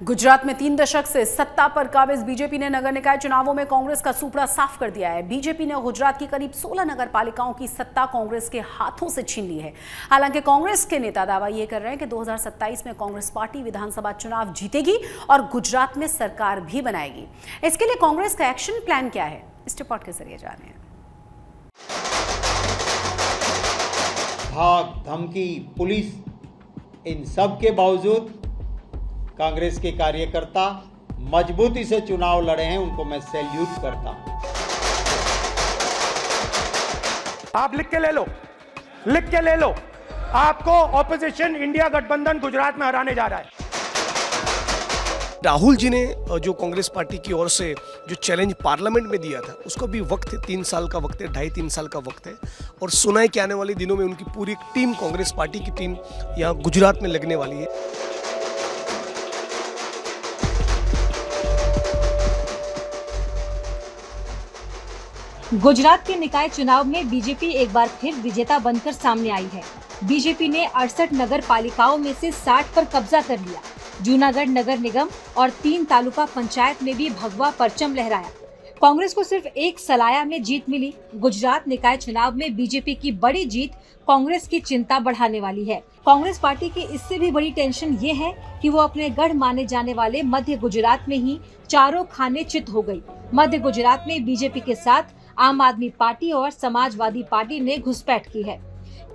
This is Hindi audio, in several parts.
गुजरात में 3 दशक से सत्ता पर काबिज बीजेपी ने नगर निकाय चुनावों में कांग्रेस का सुपड़ा साफ कर दिया है। बीजेपी ने गुजरात की करीब 16 नगर पालिकाओं की सत्ता कांग्रेस के हाथों से छीन ली है। हालांकि कांग्रेस के नेता दावा यह कर रहे हैं कि 2027 में कांग्रेस पार्टी विधानसभा चुनाव जीतेगी और गुजरात में सरकार भी बनाएगी। इसके लिए कांग्रेस का एक्शन प्लान क्या है, इस रिपोर्ट के जरिए जाने। भाग धमकी, पुलिस, इन सब के बावजूद कांग्रेस के कार्यकर्ता मजबूती से चुनाव लड़े हैं, उनको मैं सैल्यूट करता हूं। आप लिख के ले लो, आपको ऑपोजिशन इंडिया गठबंधन गुजरात में हराने जा रहा है। राहुल जी ने जो कांग्रेस पार्टी की ओर से जो चैलेंज पार्लियामेंट में दिया था, उसको भी वक्त है, 3 साल का वक्त है, 2.5-3 साल का वक्त है। और सुना है कि आने वाले दिनों में उनकी पूरी टीम, कांग्रेस पार्टी की टीम यहाँ गुजरात में लगने वाली है। गुजरात के निकाय चुनाव में बीजेपी एक बार फिर विजेता बनकर सामने आई है। बीजेपी ने 68 नगर पालिकाओं में से 60 पर कब्जा कर लिया। जूनागढ़ नगर निगम और 3 तालुका पंचायत में भी भगवा परचम लहराया। कांग्रेस को सिर्फ एक सलाया में जीत मिली। गुजरात निकाय चुनाव में बीजेपी की बड़ी जीत कांग्रेस की चिंता बढ़ाने वाली है। कांग्रेस पार्टी की इससे भी बड़ी टेंशन ये है कि वो अपने गढ़ माने जाने वाले मध्य गुजरात में ही चारों खाने चित हो गई। मध्य गुजरात में बीजेपी के साथ आम आदमी पार्टी और समाजवादी पार्टी ने घुसपैठ की है।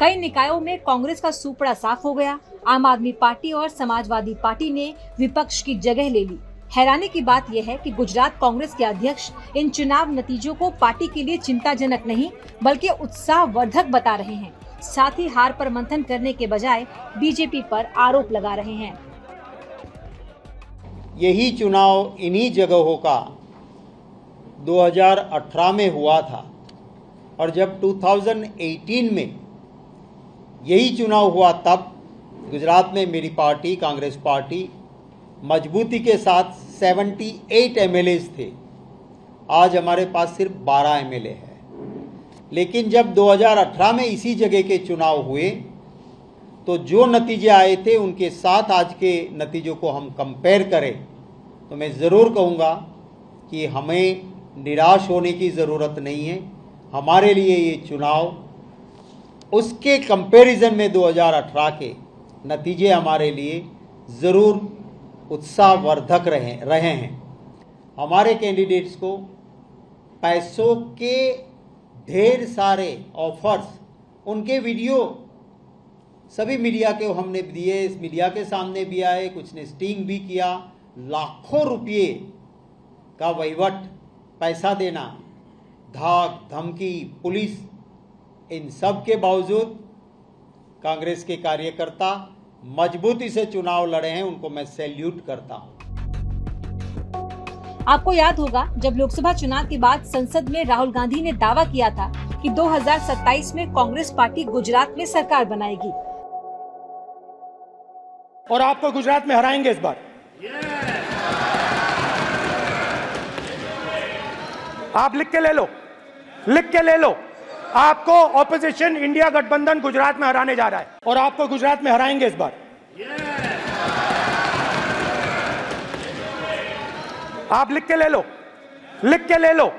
कई निकायों में कांग्रेस का सुपड़ा साफ हो गया। आम आदमी पार्टी और समाजवादी पार्टी ने विपक्ष की जगह ले ली। हैरानी की बात यह है कि गुजरात कांग्रेस के अध्यक्ष इन चुनाव नतीजों को पार्टी के लिए चिंताजनक नहीं बल्कि उत्साहवर्धक बता रहे हैं। साथ ही हार पर मंथन करने के बजाय बीजेपी पर आरोप लगा रहे हैं। यही चुनाव इन्हीं जगहों का 2018 में हुआ था और जब 2018 में यही चुनाव हुआ तब गुजरात में मेरी पार्टी कांग्रेस पार्टी मजबूती के साथ 78 एमएलएज थे। आज हमारे पास सिर्फ 12 एमएलए है। लेकिन जब 2018 में इसी जगह के चुनाव हुए तो जो नतीजे आए थे उनके साथ आज के नतीजों को हम कंपेयर करें तो मैं ज़रूर कहूँगा कि हमें निराश होने की ज़रूरत नहीं है। हमारे लिए ये चुनाव उसके कंपैरिजन में 2018 के नतीजे हमारे लिए ज़रूर उत्साहवर्धक रहे हैं। हमारे कैंडिडेट्स को पैसों के ढेर सारे ऑफर्स, उनके वीडियो सभी मीडिया के हमने दिए, इस मीडिया के सामने भी आए, कुछ ने स्टिंग भी किया। लाखों रुपये का वहीवट, पैसा देना, धाक धमकी, पुलिस, इन सब के बावजूद कांग्रेस के कार्यकर्ता मजबूती से चुनाव लड़े हैं, उनको मैं सैल्यूट करता हूं। आपको याद होगा जब लोकसभा चुनाव के बाद संसद में राहुल गांधी ने दावा किया था कि 2027 में कांग्रेस पार्टी गुजरात में सरकार बनाएगी और आपको गुजरात में हराएंगे इस बार। आप लिख के ले लो, आपको ऑपोजिशन इंडिया गठबंधन गुजरात में हराने जा रहा है और आपको गुजरात में हराएंगे इस बार। आप लिख के ले लो,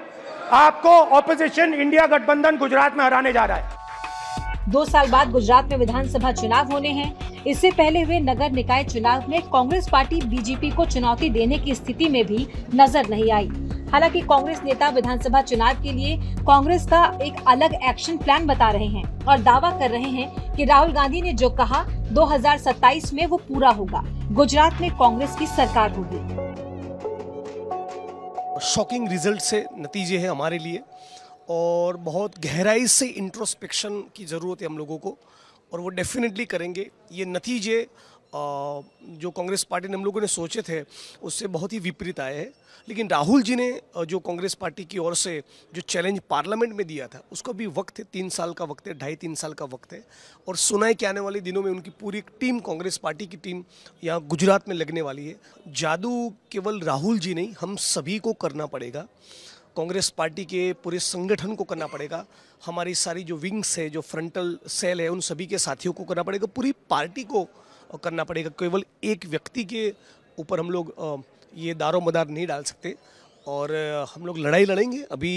आपको ऑपोजिशन इंडिया गठबंधन गुजरात में हराने जा रहा है। 2 साल बाद गुजरात में विधानसभा चुनाव होने हैं। इससे पहले हुए नगर निकाय चुनाव में कांग्रेस पार्टी बीजेपी को चुनौती देने की स्थिति में भी नजर नहीं आई। हालांकि कांग्रेस नेता विधानसभा चुनाव के लिए कांग्रेस का एक अलग एक्शन प्लान बता रहे हैं और दावा कर रहे हैं कि राहुल गांधी ने जो कहा 2027 में वो पूरा होगा। गुजरात में कांग्रेस की सरकार होगी। शॉकिंग रिजल्ट से नतीजे हैं हमारे लिए और बहुत गहराई से इंट्रोस्पेक्शन की ज़रूरत है हम लोगों को और वो डेफिनेटली करेंगे। ये नतीजे जो कांग्रेस पार्टी ने हम लोगों ने सोचे थे उससे बहुत ही विपरीत आए हैं। लेकिन राहुल जी ने जो कांग्रेस पार्टी की ओर से जो चैलेंज पार्लियामेंट में दिया था, उसको भी वक्त है, 3 साल का वक्त है, 2.5-3 साल का वक्त है। और सुना है कि आने वाले दिनों में उनकी पूरी टीम, कांग्रेस पार्टी की टीम यहाँ गुजरात में लगने वाली है। जादू केवल राहुल जी नहीं, हम सभी को करना पड़ेगा। कांग्रेस पार्टी के पूरे संगठन को करना पड़ेगा। हमारी सारी जो विंग्स है, जो फ्रंटल सेल है, उन सभी के साथियों को करना पड़ेगा। पूरी पार्टी को करना पड़ेगा। केवल एक व्यक्ति के ऊपर हम लोग ये दारो मदार नहीं डाल सकते और हम लोग लड़ाई लड़ेंगे। अभी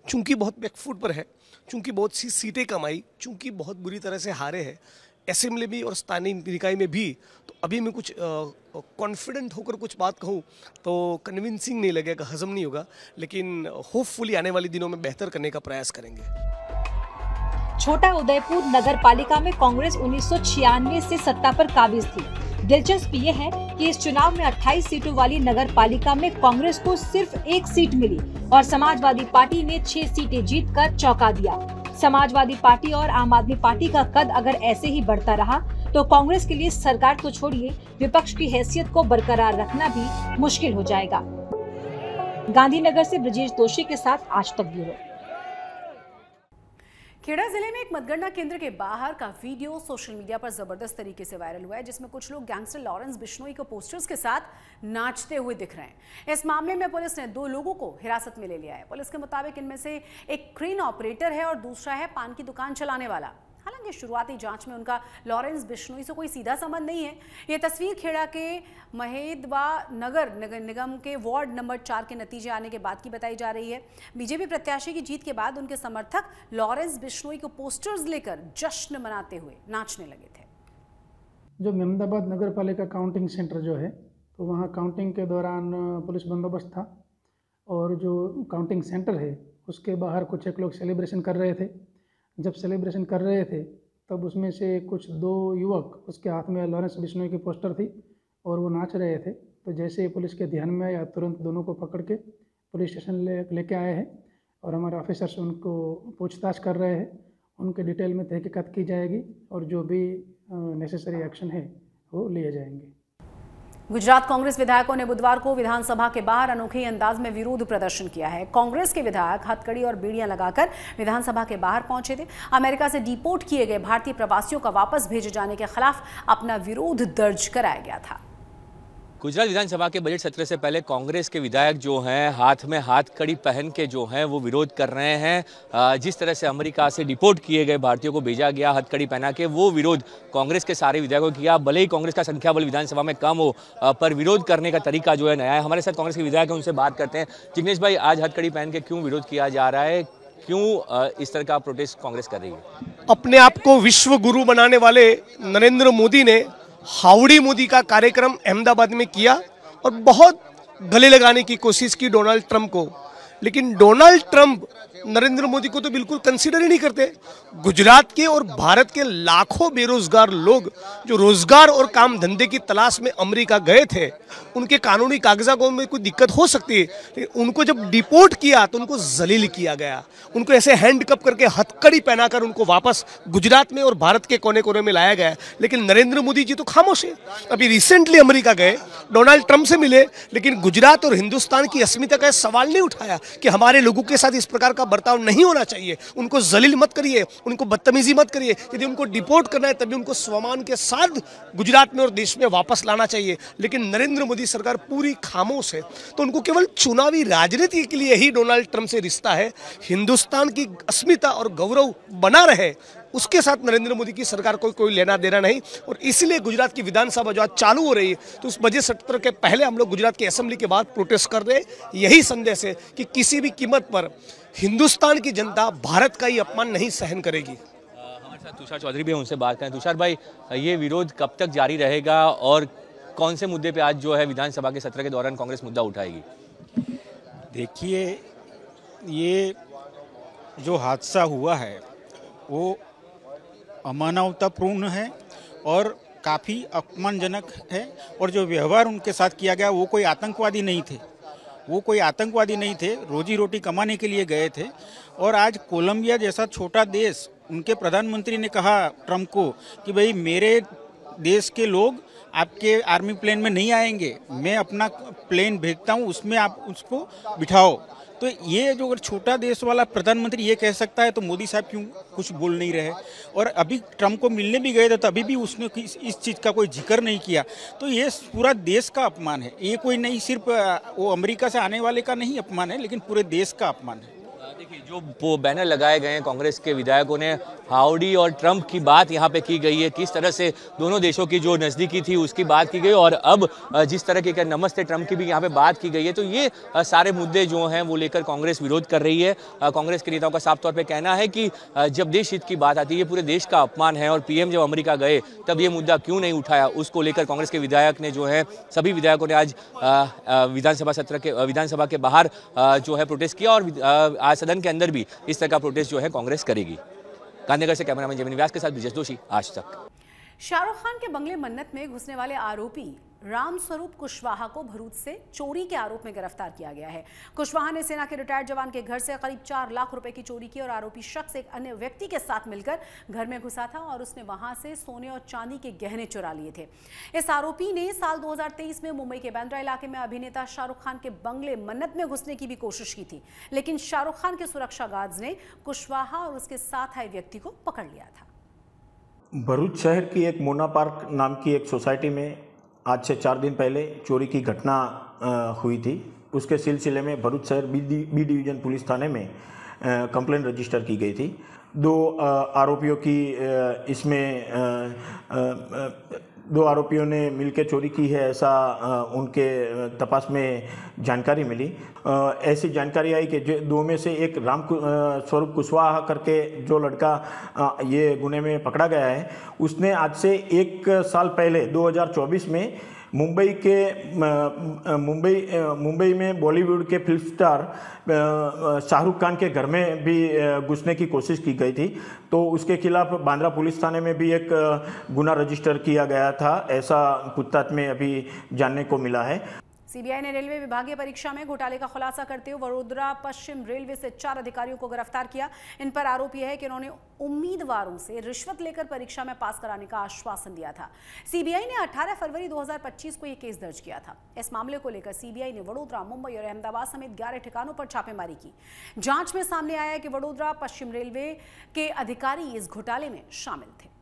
चूंकि बहुत बैकफुट पर है, चूंकि बहुत सी सीटें कम आई, चूंकि बहुत बुरी तरह से हारे हैं असेंबली में और स्थानीय निकाय में भी, तो अभी मैं कुछ कॉन्फिडेंट होकर कुछ बात कहूँ तो कन्विंसिंग नहीं लगेगा, हजम नहीं होगा, लेकिन होपफुली आने वाले दिनों में बेहतर करने का प्रयास करेंगे। छोटा उदयपुर नगर पालिका में कांग्रेस 1996 से सत्ता पर काबिज थी। दिलचस्प ये है कि इस चुनाव में 28 सीटों वाली नगर पालिका में कांग्रेस को सिर्फ 1 सीट मिली और समाजवादी पार्टी ने 6 सीटें जीतकर चौंका दिया। समाजवादी पार्टी और आम आदमी पार्टी का कद अगर ऐसे ही बढ़ता रहा तो कांग्रेस के लिए सरकार तो छोड़िए, विपक्ष की हैसियत को बरकरार रखना भी मुश्किल हो जाएगा। गांधीनगर से ब्रजेश दोषी के साथ आज तक ब्यूरो। खेड़ा जिले में एक मतगणना केंद्र के बाहर का वीडियो सोशल मीडिया पर जबरदस्त तरीके से वायरल हुआ है, जिसमें कुछ लोग गैंगस्टर लॉरेंस बिश्नोई को पोस्टर्स के साथ नाचते हुए दिख रहे हैं। इस मामले में पुलिस ने 2 लोगों को हिरासत में ले लिया है। पुलिस के मुताबिक इनमें से एक क्रेन ऑपरेटर है और दूसरा है पान की दुकान चलाने वाला। हालांकि शुरुआती जांच में उनका लॉरेंस बिश्नोई से कोई सीधा संबंध नहीं है। ये तस्वीर खेड़ा के महेदवा नगर निगम के वार्ड नंबर 4 के नतीजे आने के बाद की बताई जा रही है। बीजेपी प्रत्याशी की जीत के बाद उनके समर्थक लॉरेंस बिश्नोई को पोस्टर्स लेकर जश्न मनाते हुए नाचने लगे थे। जो मेमदाबाद नगर पालिका काउंटिंग सेंटर जो है, तो वहाँ काउंटिंग के दौरान पुलिस बंदोबस्त था और जो काउंटिंग सेंटर है उसके बाहर कुछ एक लोग सेलिब्रेशन कर रहे थे। जब सेलिब्रेशन कर रहे थे तब उसमें से कुछ 2 युवक, उसके हाथ में लॉरेंस बिश्नोई की पोस्टर थी और वो नाच रहे थे। तो जैसे ही पुलिस के ध्यान में आया, तुरंत दोनों को पकड़ के पुलिस स्टेशन लेके आए हैं और हमारे ऑफिसर्स उनको पूछताछ कर रहे हैं। उनके डिटेल में तहकीकात की जाएगी और जो भी नेसेसरी एक्शन है वो लिए जाएंगे। गुजरात कांग्रेस विधायकों ने बुधवार को विधानसभा के बाहर अनोखे अंदाज में विरोध प्रदर्शन किया है। कांग्रेस के विधायक हथकड़ी और बेड़ियां लगाकर विधानसभा के बाहर पहुंचे थे। अमेरिका से डिपोर्ट किए गए भारतीय प्रवासियों का वापस भेजे जाने के खिलाफ अपना विरोध दर्ज कराया गया था। गुजरात विधानसभा के बजट सत्र से पहले कांग्रेस के विधायक जो हैं हाथ में हाथकड़ी पहन के जो हैं वो विरोध कर रहे हैं। जिस तरह से अमेरिका से डिपोर्ट किए गए भारतीयों को भेजा गया हथकड़ी पहना के, वो विरोध कांग्रेस के सारे विधायकों ने किया। भले ही कांग्रेस का संख्या बल विधानसभा में कम हो, पर विरोध करने का तरीका जो है नया है। हमारे साथ कांग्रेस के विधायक हैं, उनसे बात करते हैं। जिग्नेश भाई, आज हथकड़ी पहन के क्यों विरोध किया जा रहा है, क्यों इस तरह का प्रोटेस्ट कांग्रेस कर रही है? अपने आप को विश्व गुरु बनाने वाले नरेंद्र मोदी ने हाउडी मोदी का कार्यक्रम अहमदाबाद में किया और बहुत गले लगाने की कोशिश की डोनाल्ड ट्रंप को, लेकिन डोनाल्ड ट्रंप नरेंद्र मोदी को तो बिल्कुल कंसीडर ही नहीं करते। गुजरात के और भारत के लाखों बेरोजगार लोग जो रोजगार और काम धंधे की तलाश में अमेरिका गए थे, उनके कानूनी कागजातों में कोई दिक्कत हो सकती है, लेकिन उनको जब डिपोर्ट किया तो उनको जलील किया गया। उनको ऐसे हैंडकप करके हथकड़ी पहनाकर उनको वापस गुजरात में और भारत के कोने कोने में लाया गया। लेकिन नरेंद्र मोदी जी तो खामोश है। अभी रिसेंटली अमेरिका गए, डोनाल्ड ट्रंप से मिले, लेकिन गुजरात और हिंदुस्तान की अस्मिता का सवाल नहीं उठाया कि हमारे लोगों के साथ इस प्रकार का बर्ताव नहीं होना चाहिए। उनको जलील मत करिए, उनको बदतमीजी मत करिए। यदि उनको डिपोर्ट करना है तभी उनको स्वमान के साथ गुजरात में और देश में वापस लाना चाहिए। लेकिन नरेंद्र मोदी सरकार पूरी खामोश है। तो उनको केवल चुनावी राजनीति के लिए ही डोनाल्ड ट्रंप से रिश्ता है। हिंदुस्तान की अस्मिता और गौरव बना रहे, उसके साथ नरेंद्र मोदी की सरकार को कोई लेना देना नहीं। और इसलिए गुजरात की विधानसभा जो आज चालू हो रही है, तो उस बजट सत्र के पहले हम लोग गुजरात की असेंबली के बाद प्रोटेस्ट कर रहे हैं। यही संदेश है कि किसी भी कीमत पर हिंदुस्तान की जनता भारत का ही अपमान नहीं सहन करेगी। हमारे साथ तुषार चौधरी भी हैं, उनसे बात करें। तुषार भाई, ये विरोध कब तक जारी रहेगा और कौन से मुद्दे पे आज जो है विधानसभा के सत्र के दौरान कांग्रेस मुद्दा उठाएगी? देखिए, ये जो हादसा हुआ है वो अमानवतापूर्ण है और काफ़ी अपमानजनक है। और जो व्यवहार उनके साथ किया गया, वो कोई आतंकवादी नहीं थे, रोजी रोटी कमाने के लिए गए थे। और आज कोलंबिया जैसा छोटा देश, उनके प्रधानमंत्री ने कहा ट्रंप को कि भाई मेरे देश के लोग आपके आर्मी प्लेन में नहीं आएंगे, मैं अपना प्लेन भेजता हूँ, उसमें आप उसको बिठाओ। तो ये जो अगर छोटा देश वाला प्रधानमंत्री ये कह सकता है, तो मोदी साहब क्यों कुछ बोल नहीं रहे? और अभी ट्रंप को मिलने भी गए थे तो अभी भी उसने इस चीज़ का कोई जिक्र नहीं किया। तो ये पूरा देश का अपमान है। ये कोई नहीं, सिर्फ वो अमेरिका से आने वाले का नहीं अपमान है, लेकिन पूरे देश का अपमान है। देखिए जो बैनर लगाए गए हैं कांग्रेस के विधायकों ने, हाउडी और ट्रंप की बात यहाँ पे की गई है, किस तरह से दोनों देशों की जो नज़दीकी थी उसकी बात की गई, और अब जिस तरह के नमस्ते ट्रंप की भी यहाँ पे बात की गई है, तो ये सारे मुद्दे जो हैं वो लेकर कांग्रेस विरोध कर रही है। कांग्रेस के नेताओं का साफ तौर पर कहना है कि जब देश हित की बात आती है, पूरे देश का अपमान है, और पीएम जब अमेरिका गए तब ये मुद्दा क्यों नहीं उठाया, उसको लेकर कांग्रेस के विधायक ने जो है, सभी विधायकों ने आज विधानसभा के बाहर जो है प्रोटेस्ट किया, और आज सदन के अंदर भी इस तरह का प्रोटेस्ट जो है कांग्रेस करेगी। गांधीनगर से कैमरामैन जमीन व्यास के साथ ब्रिजेश जोशी, आज तक। शाहरुख खान के बंगले मन्नत में घुसने वाले आरोपी रामस्वरूप कुशवाहा को भरूच से चोरी के आरोप में गिरफ्तार किया गया है। कुशवाहा ने सेना के रिटायर्ड जवान के घर से करीब 4 लाख रुपए की चोरी की, और आरोपी शख्स एक अन्य व्यक्ति के साथ मिलकर घर में घुसा था और उसने वहां से सोने और चांदी के गहने चुरा लिए थे। इस आरोपी ने साल 2023 में मुंबई के बांद्रा इलाके में अभिनेता शाहरुख खान के बंगले मन्नत में घुसने की भी कोशिश की थी, लेकिन शाहरुख खान के सुरक्षा गार्ड्स ने कुशवाहा और उसके साथ आए व्यक्ति को पकड़ लिया था। भरूच शहर की एक मोना पार्क नाम की एक सोसाइटी में आज से 4 दिन पहले चोरी की घटना हुई थी। उसके सिलसिले में भरूच शहर बी डिवीज़न पुलिस थाने में कंप्लेंट रजिस्टर की गई थी। 2 आरोपियों की इसमें 2 आरोपियों ने मिलकर चोरी की है, ऐसा उनके तपास में जानकारी मिली। ऐसी जानकारी आई कि 2 में से एक रामस्वरूप कुशवाहा करके जो लड़का ये गुने में पकड़ा गया है, उसने आज से 1 साल पहले 2024 में मुंबई में बॉलीवुड के फिल्म स्टार शाहरुख खान के घर में भी घुसने की कोशिश की गई थी। तो उसके खिलाफ बांद्रा पुलिस थाने में भी एक गुना रजिस्टर किया गया था, ऐसा पूछताछ में अभी जानने को मिला है। सीबीआई ने रेलवे विभागीय परीक्षा में घोटाले का खुलासा करते हुए वडोदरा पश्चिम रेलवे से 4 अधिकारियों को गिरफ्तार किया। इन पर आरोप यह है कि उन्होंने उम्मीदवारों से रिश्वत लेकर परीक्षा में पास कराने का आश्वासन दिया था। सीबीआई ने 18 फरवरी 2025 को यह केस दर्ज किया था। इस मामले को लेकर सीबीआई ने वडोदरा, मुंबई और अहमदाबाद समेत 11 ठिकानों पर छापेमारी की। जांच में सामने आया कि वडोदरा पश्चिम रेलवे के अधिकारी इस घोटाले में शामिल थे।